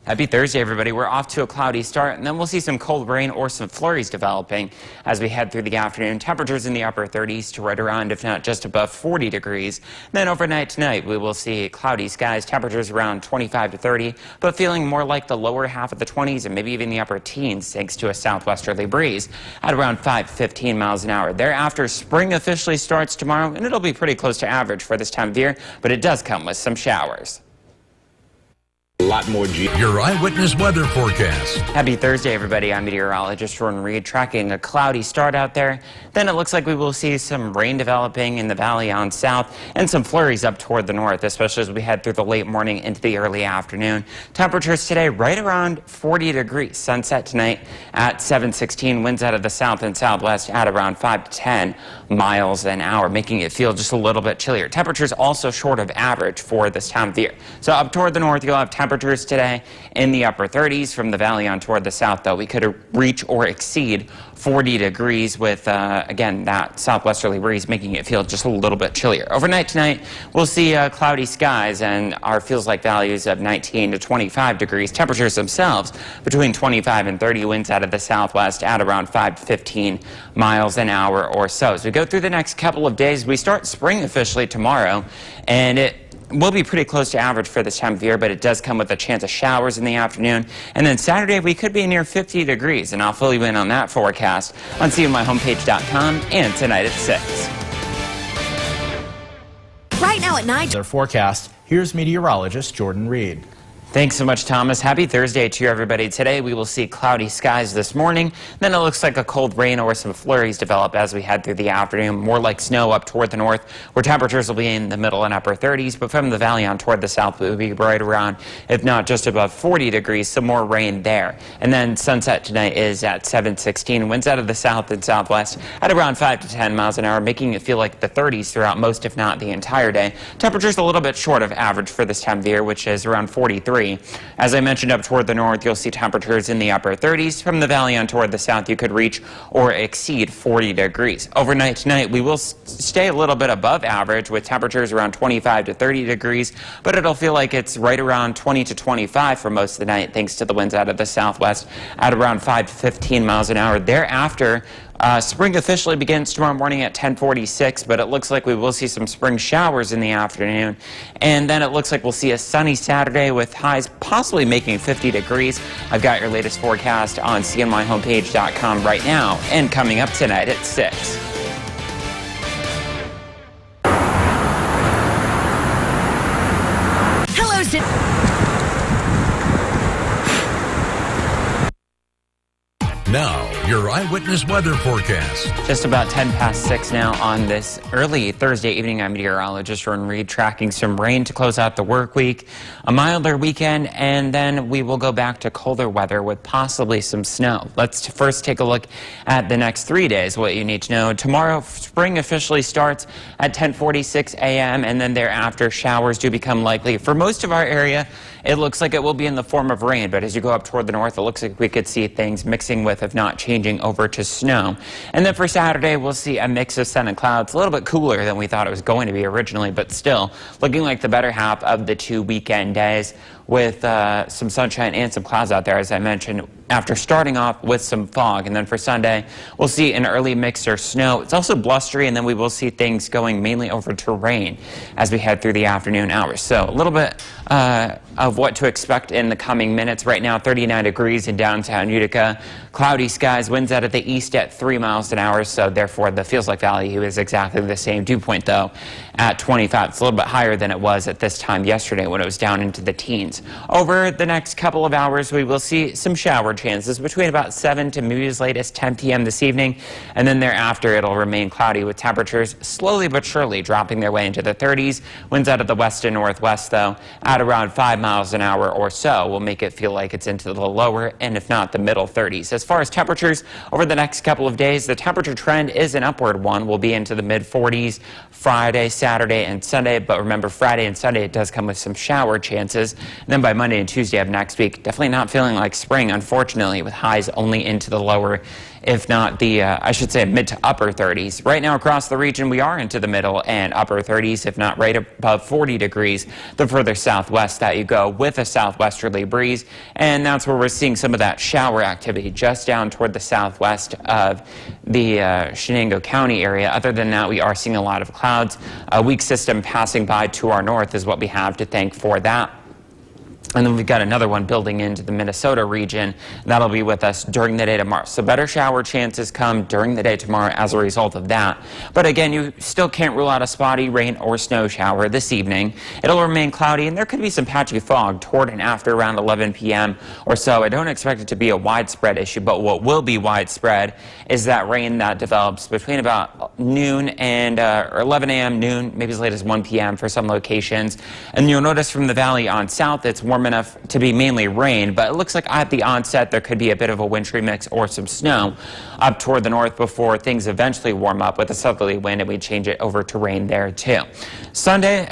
Happy Thursday, everybody. We're off to a cloudy start, and then we'll see some cold rain or some flurries developing as we head through the afternoon. Temperatures in the upper 30s to right around, if not just above 40 degrees. Then overnight tonight, we will see cloudy skies, temperatures around 25 to 30, but feeling more like the lower half of the 20s and maybe even the upper teens thanks to a southwesterly breeze at around 5-15 miles an hour. Thereafter, spring officially starts tomorrow, and it'll be pretty close to average for this time of year, but it does come with some showers. A lot more Your eyewitness weather forecast. Happy Thursday, everybody. I'm meteorologist Jordan Reed, tracking a cloudy start out there. Then it looks like we will see some rain developing in the valley on south and some flurries up toward the north, especially as we head through the late morning into the early afternoon. Temperatures today right around 40 degrees. Sunset tonight at 7:16. Winds out of the south and southwest at around 5 to 10 miles an hour, making it feel just a little bit chillier. Temperatures also short of average for this time of year. So up toward the north, you'll have temperatures today in the upper 30s. From the valley on toward the south, though, we could reach or exceed 40 degrees with, again, that southwesterly breeze making it feel just a little bit chillier. Overnight tonight, we'll see cloudy skies and our feels-like values of 19 to 25 degrees. Temperatures themselves between 25 and 30. Winds out of the southwest at around 5 to 15 miles an hour or so. As we go through the next couple of days, we start spring officially tomorrow, and it will be pretty close to average for this time of year, but it does come with a chance of showers in the afternoon. And then Saturday, we could be near 50 degrees, and I'll fill you in on that forecast on seeingmyhomepage.com and tonight at 6. Right now at 9. Their forecast. Here's meteorologist Jordan Reed. Thanks so much, Thomas. Happy Thursday to you, everybody. Today we will see cloudy skies this morning. Then it looks like a cold rain or some flurries develop as we head through the afternoon. More like snow up toward the north, where temperatures will be in the middle and upper 30s. But from the valley on toward the south, it will be right around, if not just above 40 degrees. Some more rain there. And then sunset tonight is at 7:16. Winds out of the south and southwest at around 5 to 10 miles an hour, making it feel like the 30s throughout most, if not the entire day. Temperatures a little bit short of average for this time of year, which is around 43. As I mentioned, up toward the north, you'll see temperatures in the upper 30s. From the valley on toward the south, you could reach or exceed 40 degrees. Overnight tonight, we will stay a little bit above average with temperatures around 25 to 30 degrees, but it'll feel like it's right around 20 to 25 for most of the night, thanks to the winds out of the southwest at around 5 to 15 miles an hour. Thereafter, spring officially begins tomorrow morning at 10:46, but it looks like we will see some spring showers in the afternoon. And then it looks like we'll see a sunny Saturday with highs possibly making 50 degrees. I've got your latest forecast on seeingmyhomepage.com right now and coming up tonight at 6. Now, your eyewitness weather forecast. Just about 10 past 6 now on this early Thursday evening. I'm meteorologist Jordan Reed, tracking some rain to close out the work week, a milder weekend, and then we will go back to colder weather with possibly some snow. Let's first take a look at the next 3 days, what you need to know. Tomorrow, spring officially starts at 10:46 a.m., and then thereafter, showers do become likely. For most of our area, it looks like it will be in the form of rain, but as you go up toward the north, it looks like we could see things mixing with, if not changing over to snow. And then for Saturday, we'll see a mix of sun and clouds, a little bit cooler than we thought it was going to be originally, but still looking like the better half of the 2 weekend days with some sunshine and some clouds out there, as I mentioned, after starting off with some fog. And then for Sunday, we'll see an early mix or snow. It's also blustery, and then we will see things going mainly over to rain as we head through the afternoon hours. So a little bit of what to expect in the coming minutes. Right now, 39 degrees in downtown Utica. Cloudy skies, winds out of the east at 3 miles an hour, so therefore the feels-like value is exactly the same. Dew point, though, at 25. It's a little bit higher than it was at this time yesterday when it was down into the teens. Over the next couple of hours, we will see some shower chances between about 7 to maybe as late as 10 p.m. this evening, and then thereafter it'll remain cloudy with temperatures slowly but surely dropping their way into the 30s. Winds out of the west and northwest, though, at around 5 miles an hour or so will make it feel like it's into the lower and if not the middle 30s. As far as temperatures over the next couple of days, the temperature trend is an upward one. We'll be into the mid 40s Friday, Saturday, and Sunday, but remember Friday and Sunday it does come with some shower chances. And then by Monday and Tuesday of next week, definitely not feeling like spring, unfortunately, with highs only into the lower, if not the, I should say, mid to upper 30s. Right now across the region, we are into the middle and upper 30s, if not right above 40 degrees, the further southwest that you go with a southwesterly breeze. And that's where we're seeing some of that shower activity just down toward the southwest of the Shenango County area. Other than that, we are seeing a lot of clouds. A weak system passing by to our north is what we have to thank for that. And then we've got another one building into the Minnesota region. That'll be with us during the day tomorrow. So better shower chances come during the day tomorrow as a result of that. But again, you still can't rule out a spotty rain or snow shower this evening. It'll remain cloudy, and there could be some patchy fog toward and after around 11 p.m. or so. I don't expect it to be a widespread issue, but what will be widespread is that rain that develops between about noon and or 11 a.m., noon, maybe as late as 1 p.m. for some locations. And you'll notice from the valley on south, it's warm enough to be mainly rain, but it looks like at the onset there could be a bit of a wintry mix or some snow up toward the north before things eventually warm up with a southerly wind, and we change it over to rain there too. Saturday,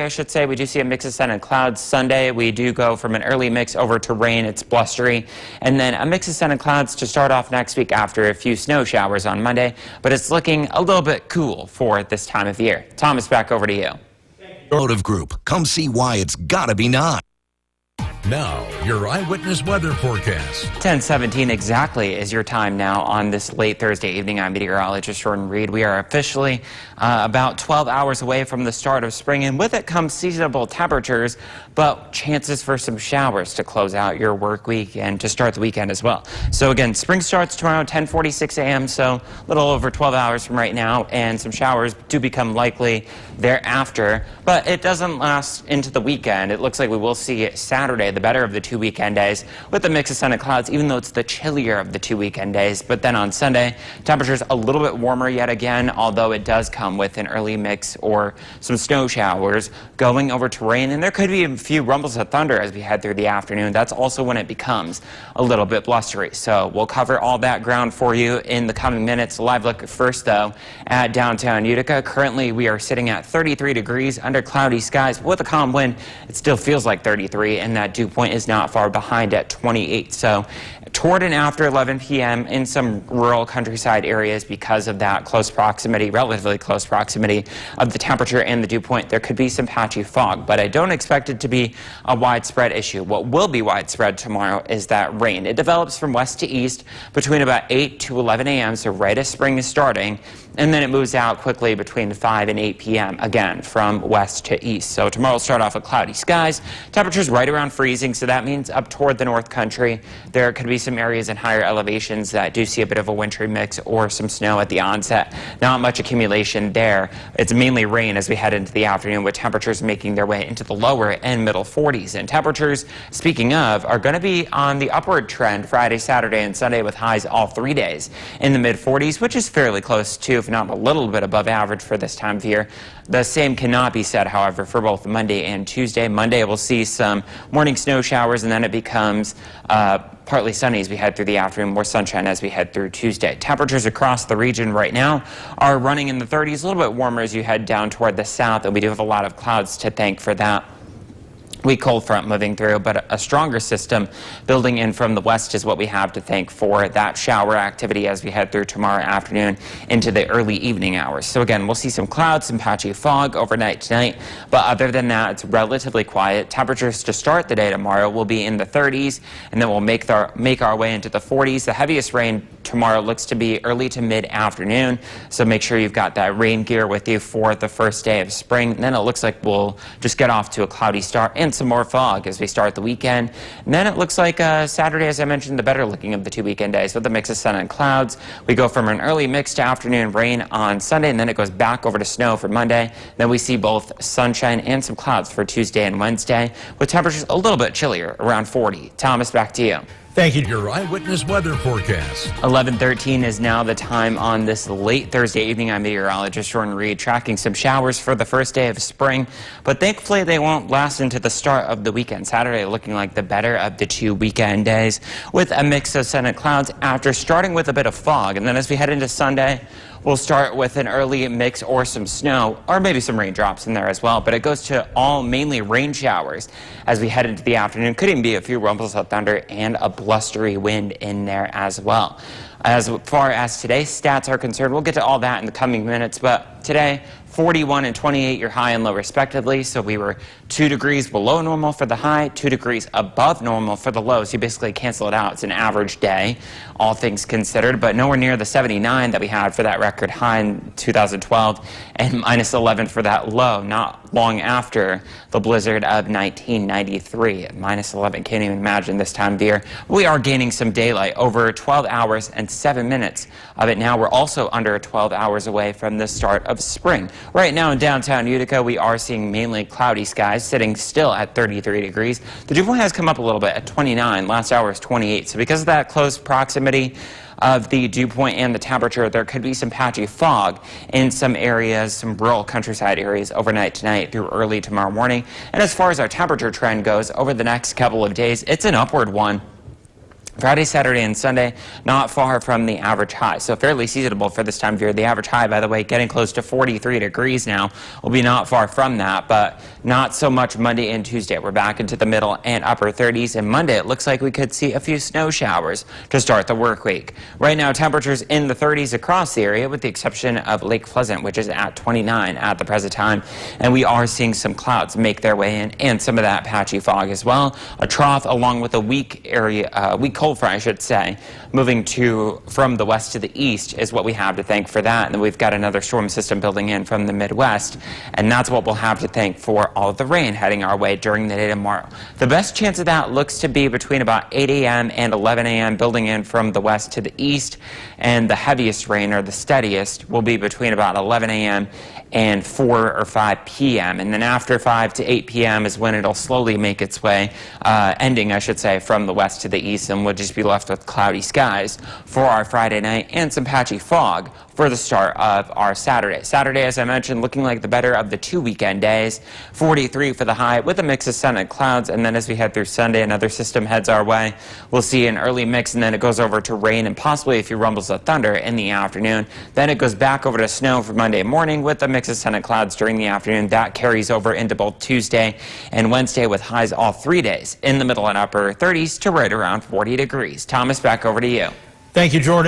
I should say, we do see a mix of sun and clouds. Sunday, we do go from an early mix over to rain. It's blustery, and then a mix of sun and clouds to start off next week after a few snow showers on Monday, but it's looking a little bit cool for this time of year. Thomas, back over to you. Automotive Group. Come see why it's gotta be not. Now, your eyewitness weather forecast. 10:17 exactly is your time now on this late Thursday evening. I'm meteorologist Jordan Reed. We are officially about 12 hours away from the start of spring, and with it comes seasonable temperatures, but chances for some showers to close out your work week and to start the weekend as well. So again, spring starts tomorrow 10:46 a.m., so a little over 12 hours from right now, and some showers do become likely thereafter, but it doesn't last into the weekend. It looks like we will see Saturday, the better of the two weekend days, with a mix of sun and clouds, even though it's the chillier of the two weekend days. But then on Sunday, temperatures a little bit warmer yet again, although it does come with an early mix or some snow showers going over to rain, and there could be a few rumbles of thunder as we head through the afternoon. That's also when it becomes a little bit blustery. So we'll cover all that ground for you in the coming minutes. Live look first, though, at downtown Utica. Currently, we are sitting at 33 degrees under cloudy skies. With a calm wind, it still feels like 33, and that dew point is not far behind at 28. So toward and after 11 p.m. in some rural countryside areas, because of that close proximity, relatively close proximity of the temperature and the dew point, there could be some patchy fog, but I don't expect it to be a widespread issue. What will be widespread tomorrow is that rain. It develops from west to east between about 8 to 11 a.m., so right as spring is starting, and then it moves out quickly between 5 and 8 p.m., again, from west to east. So tomorrow will start off with cloudy skies, temperatures right around freezing, so that means up toward the north country, there could be some areas in higher elevations that do see a bit of a wintry mix or some snow at the onset. Not much accumulation there. It's mainly rain as we head into the afternoon, with temperatures making their way into the lower and middle 40s. And temperatures, speaking of, are going to be on the upward trend Friday, Saturday, and Sunday, with highs all 3 days in the mid 40s, which is fairly close to, if not a little bit above average for this time of year. The same cannot be said, however, for both Monday and Tuesday. Monday we'll see some morning snow showers, and then it becomes partly sunny as we head through the afternoon, more sunshine as we head through Tuesday. Temperatures across the region right now are running in the 30s, a little bit warmer as you head down toward the south, and we do have a lot of clouds to thank for that. Weak cold front moving through, but a stronger system building in from the west is what we have to thank for that shower activity as we head through tomorrow afternoon into the early evening hours. So again, we'll see some clouds, some patchy fog overnight tonight, but other than that, it's relatively quiet. Temperatures to start the day tomorrow will be in the 30s, and then we'll make our way into the 40s. The heaviest rain tomorrow looks to be early to mid-afternoon, so make sure you've got that rain gear with you for the first day of spring. And then it looks like we'll just get off to a cloudy start and some more fog as we start the weekend. And then it looks like Saturday, as I mentioned, the better looking of the two weekend days with a mix of sun and clouds. We go from an early mix to afternoon rain on Sunday, and then it goes back over to snow for Monday. Then we see both sunshine and some clouds for Tuesday and Wednesday, with temperatures a little bit chillier, around 40. Thomas, back to you. Thank you. Your eyewitness weather forecast. 11:13 is now the time on this late Thursday evening. I'm meteorologist Jordan Reed, tracking some showers for the first day of spring, but thankfully they won't last into the start of the weekend. Saturday looking like the better of the two weekend days, with a mix of sun and clouds after starting with a bit of fog. And then as we head into Sunday, We'll start with an early mix or some snow, or maybe some raindrops in there as well, but it goes to all mainly rain showers as we head into the afternoon. Could even be a few rumbles of thunder and a blustery wind in there as well. As far as today's stats are concerned, we'll get to all that in the coming minutes, but today, 41 and 28 your high and low respectively, so we were 2 degrees below normal for the high, 2 degrees above normal for the low, so you basically cancel it out. It's an average day, all things considered, but nowhere near the 79 that we had for that record high in 2012 and minus 11 for that low not long after the blizzard of 1993. Minus 11, can't even imagine this time of year. We are gaining some daylight, over 12 hours and 7 minutes of it now. We're also under 12 hours away from the start of spring. Right now in downtown Utica, we are seeing mainly cloudy skies, sitting still at 33 degrees. The dew point has come up a little bit at 29. Last hour was 28. So because of that close proximity of the dew point and the temperature, there could be some patchy fog in some areas, some rural countryside areas overnight tonight through early tomorrow morning. And as far as our temperature trend goes, over the next couple of days, it's an upward one. Friday, Saturday, and Sunday, not far from the average high, so fairly seasonable for this time of year. The average high, by the way, getting close to 43 degrees now, will be not far from that, but not so much Monday and Tuesday. We're back into the middle and upper 30s, and Monday it looks like we could see a few snow showers to start the work week. Right now, temperatures in the 30s across the area, with the exception of Lake Pleasant, which is at 29 at the present time, and we are seeing some clouds make their way in, and some of that patchy fog as well. A trough along with a weak cold front, I should say, moving from the west to the east is what we have to thank for that. And then we've got another storm system building in from the Midwest, and that's what we'll have to thank for all of the rain heading our way during the day tomorrow. The best chance of that looks to be between about 8 a.m. and 11 a.m. building in from the west to the east, and the heaviest rain, or the steadiest, will be between about 11 a.m. and 4 or 5 p.m. And then after 5 to 8 p.m. is when it'll slowly make its way, ending, I should say, from the west to the east, and we'll just be left with cloudy skies for our Friday night and some patchy fog for the start of our Saturday. Saturday, as I mentioned, looking like the better of the 2 weekend days. 43 for the high with a mix of sun and clouds, and then as we head through Sunday, another system heads our way. We'll see an early mix, and then it goes over to rain and possibly a few rumbles of thunder in the afternoon. Then it goes back over to snow for Monday morning with a mix of sun and clouds during the afternoon. That carries over into both Tuesday and Wednesday with highs all 3 days in the middle and upper 30s to right around 40 degrees. Thomas, back over to you. Thank you, Jordan.